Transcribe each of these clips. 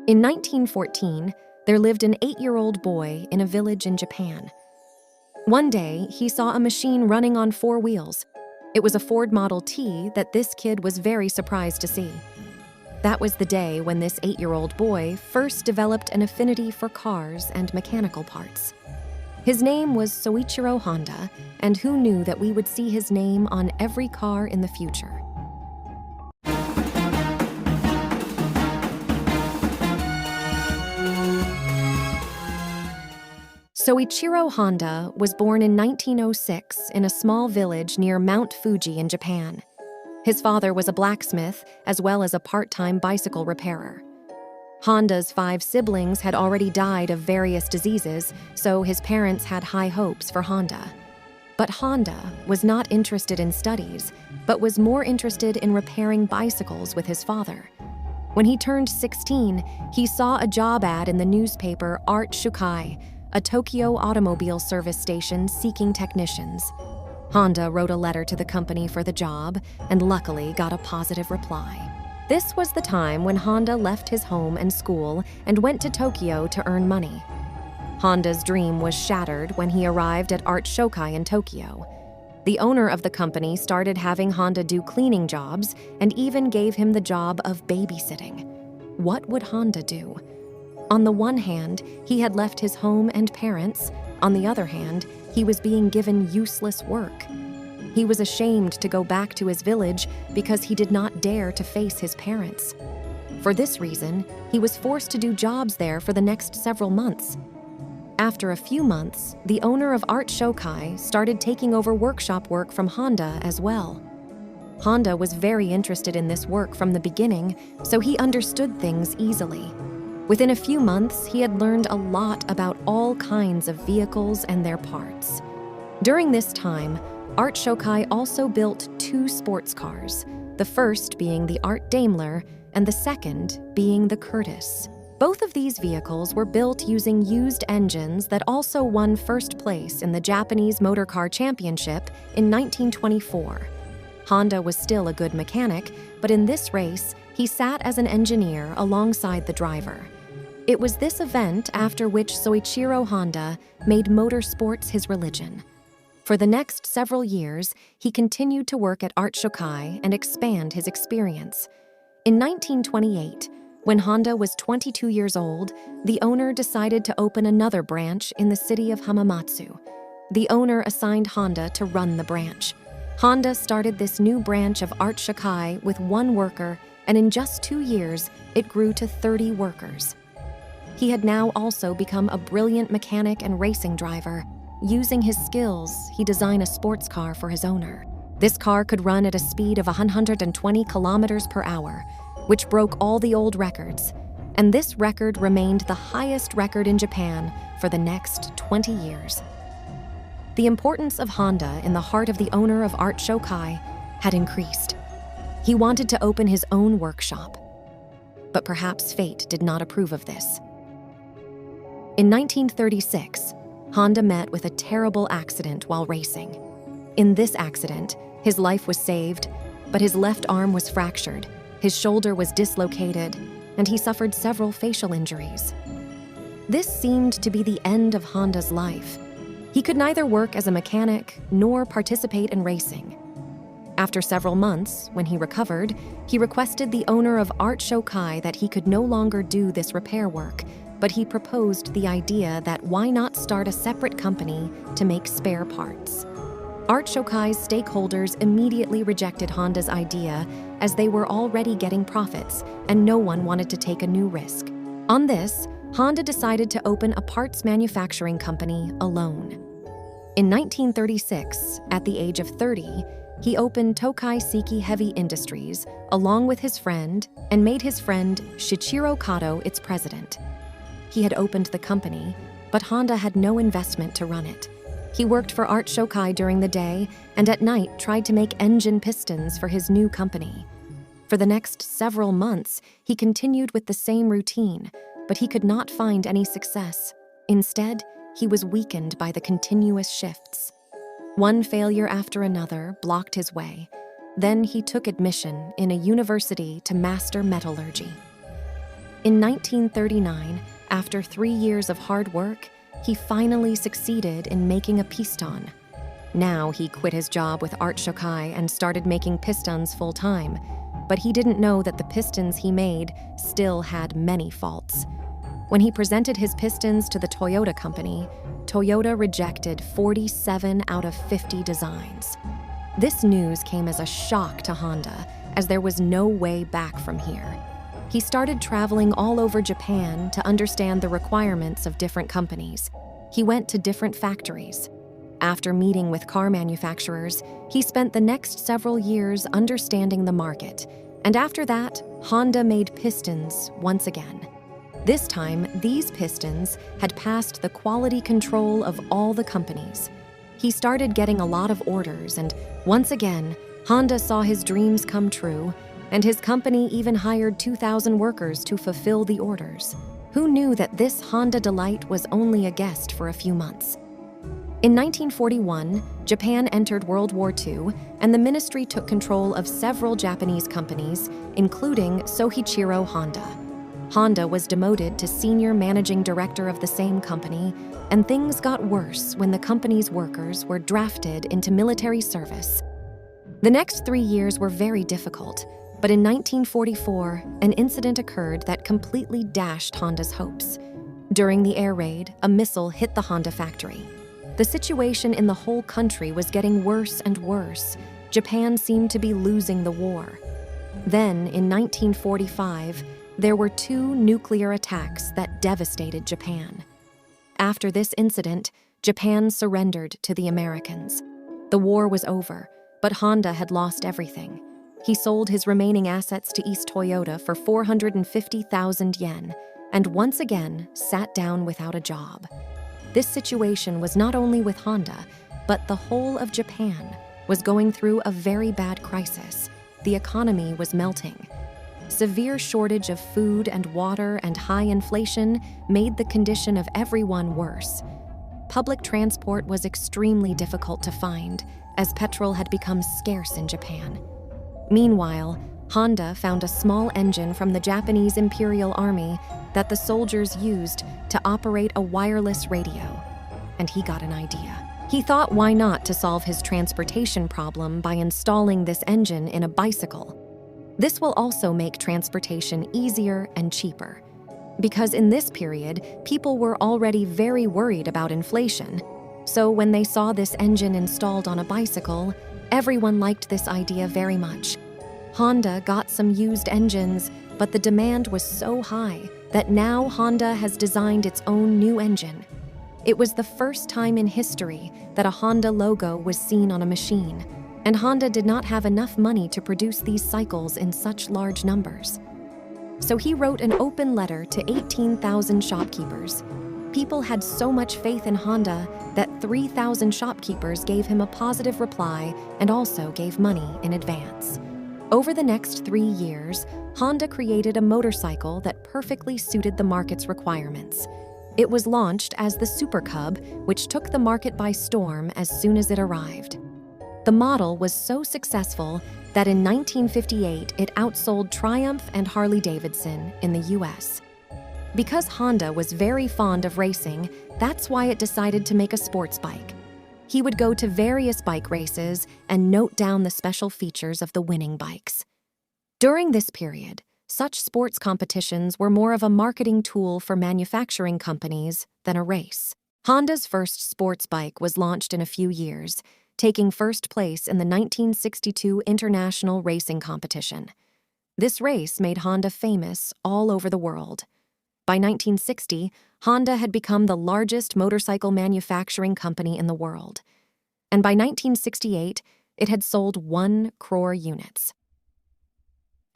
In 1914, there lived an 8-year-old boy in a village in Japan. One day, he saw a machine running on 4 wheels. It was a Ford Model T that this kid was very surprised to see. That was the day when this 8-year-old boy first developed an affinity for cars and mechanical parts. His name was Soichiro Honda, and who knew that we would see his name on every car in the future? Soichiro Honda was born in 1906 in a small village near Mount Fuji in Japan. His father was a blacksmith as well as a part-time bicycle repairer. Honda's 5 siblings had already died of various diseases, so his parents had high hopes for Honda. But Honda was not interested in studies, but was more interested in repairing bicycles with his father. When he turned 16, he saw a job ad in the newspaper Art Shukai, a Tokyo automobile service station seeking technicians. Honda wrote a letter to the company for the job and luckily got a positive reply. This was the time when Honda left his home and school and went to Tokyo to earn money. Honda's dream was shattered when he arrived at Art Shokai in Tokyo. The owner of the company started having Honda do cleaning jobs and even gave him the job of babysitting. What would Honda do? On the one hand, he had left his home and parents. On the other hand, he was being given useless work. He was ashamed to go back to his village because he did not dare to face his parents. For this reason, he was forced to do jobs there for the next several months. After a few months, the owner of Art Shokai started taking over workshop work from Honda as well. Honda was very interested in this work from the beginning, so he understood things easily. Within a few months, he had learned a lot about all kinds of vehicles and their parts. During this time, Art Shokai also built 2 sports cars, the first being the Art Daimler and the second being the Curtiss. Both of these vehicles were built using used engines that also won first place in the Japanese Motor Car Championship in 1924. Honda was still a good mechanic, but in this race, he sat as an engineer alongside the driver. It was this event after which Soichiro Honda made motorsports his religion. For the next several years, he continued to work at Art Shokai and expand his experience. In 1928, when Honda was 22 years old, the owner decided to open another branch in the city of Hamamatsu. The owner assigned Honda to run the branch. Honda started this new branch of Art Shokai with 1 worker, and in just 2 years, it grew to 30 workers. He had now also become a brilliant mechanic and racing driver. Using his skills, he designed a sports car for his owner. This car could run at a speed of 120 kilometers per hour, which broke all the old records. And this record remained the highest record in Japan for the next 20 years. The importance of Honda in the heart of the owner of Art Shokai had increased. He wanted to open his own workshop. But perhaps fate did not approve of this. In 1936, Honda met with a terrible accident while racing. In this accident, his life was saved, but his left arm was fractured, his shoulder was dislocated, and he suffered several facial injuries. This seemed to be the end of Honda's life. He could neither work as a mechanic nor participate in racing. After several months, when he recovered, he requested the owner of Art Shokai that he could no longer do this repair work, but he proposed the idea that why not start a separate company to make spare parts. Art Shokai's stakeholders immediately rejected Honda's idea as they were already getting profits and no one wanted to take a new risk. On this, Honda decided to open a parts manufacturing company alone. In 1936, at the age of 30, he opened Tokai Seiki Heavy Industries along with his friend and made his friend Shichiro Kato its president. He had opened the company, but Honda had no investment to run it. He worked for Art Shokai during the day and at night tried to make engine pistons for his new company. For the next several months, he continued with the same routine, but he could not find any success. Instead, he was weakened by the continuous shifts. One failure after another blocked his way. Then he took admission in a university to master metallurgy. In 1939, after 3 years of hard work, he finally succeeded in making a piston. Now he quit his job with Art Shokai and started making pistons full-time, but he didn't know that the pistons he made still had many faults. When he presented his pistons to the Toyota company, Toyota rejected 47 out of 50 designs. This news came as a shock to Honda, as there was no way back from here. He started traveling all over Japan to understand the requirements of different companies. He went to different factories. After meeting with car manufacturers, he spent the next several years understanding the market, and after that, Honda made pistons once again. This time, these pistons had passed the quality control of all the companies. He started getting a lot of orders, and once again, Honda saw his dreams come true, and his company even hired 2,000 workers to fulfill the orders. Who knew that this Honda delight was only a guest for a few months? In 1941, Japan entered World War II, and the ministry took control of several Japanese companies, including Soichiro Honda. Honda was demoted to senior managing director of the same company, and things got worse when the company's workers were drafted into military service. The next 3 years were very difficult, but in 1944, an incident occurred that completely dashed Honda's hopes. During the air raid, a missile hit the Honda factory. The situation in the whole country was getting worse and worse. Japan seemed to be losing the war. Then, in 1945, there were 2 nuclear attacks that devastated Japan. After this incident, Japan surrendered to the Americans. The war was over, but Honda had lost everything. He sold his remaining assets to East Toyota for 450,000 yen, and once again sat down without a job. This situation was not only with Honda, but the whole of Japan was going through a very bad crisis. The economy was melting. Severe shortage of food and water and high inflation made the condition of everyone worse. Public transport was extremely difficult to find, as petrol had become scarce in Japan. Meanwhile, Honda found a small engine from the Japanese Imperial Army that the soldiers used to operate a wireless radio, and he got an idea. He thought, why not to solve his transportation problem by installing this engine in a bicycle? This will also make transportation easier and cheaper. Because in this period, people were already very worried about inflation. So when they saw this engine installed on a bicycle, everyone liked this idea very much. Honda got some used engines, but the demand was so high that now Honda has designed its own new engine. It was the first time in history that a Honda logo was seen on a machine, and Honda did not have enough money to produce these cycles in such large numbers. So he wrote an open letter to 18,000 shopkeepers. People had so much faith in Honda that 3,000 shopkeepers gave him a positive reply and also gave money in advance. Over the next 3 years, Honda created a motorcycle that perfectly suited the market's requirements. It was launched as the Super Cub, which took the market by storm as soon as it arrived. The model was so successful that in 1958 it outsold Triumph and Harley-Davidson in the US. Because Honda was very fond of racing, that's why it decided to make a sports bike. He would go to various bike races and note down the special features of the winning bikes. During this period, such sports competitions were more of a marketing tool for manufacturing companies than a race. Honda's first sports bike was launched in a few years, taking first place in the 1962 International Racing Competition. This race made Honda famous all over the world. By 1960, Honda had become the largest motorcycle manufacturing company in the world. And by 1968, it had sold 1 crore units.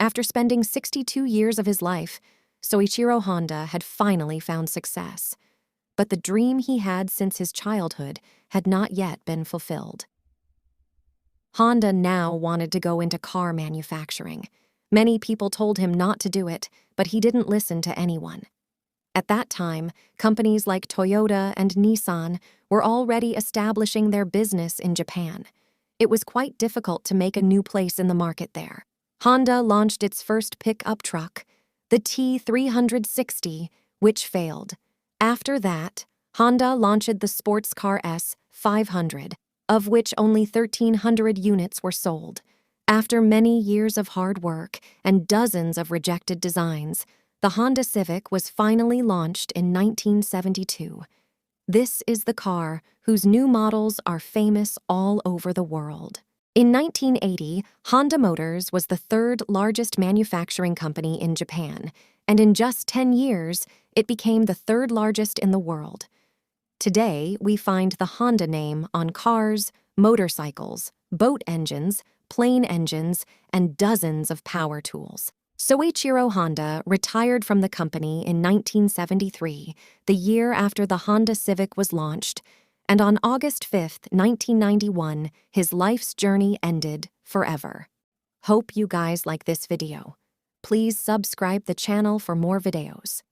After spending 62 years of his life, Soichiro Honda had finally found success. But the dream he had since his childhood had not yet been fulfilled. Honda now wanted to go into car manufacturing. Many people told him not to do it, but he didn't listen to anyone. At that time, companies like Toyota and Nissan were already establishing their business in Japan. It was quite difficult to make a new place in the market there. Honda launched its first pickup truck. the T360, which failed. After that, Honda launched the sports car S500, of which only 1,300 units were sold. After many years of hard work and dozens of rejected designs, the Honda Civic was finally launched in 1972. This is the car whose new models are famous all over the world. In 1980, Honda Motors was the third largest manufacturing company in Japan, and in just 10 years, it became the third largest in the world. Today, we find the Honda name on cars, motorcycles, boat engines, plane engines, and dozens of power tools. Soichiro Honda retired from the company in 1973, the year after the Honda Civic was launched, and on August 5, 1991, his life's journey ended forever. Hope you guys like this video. Please subscribe the channel for more videos.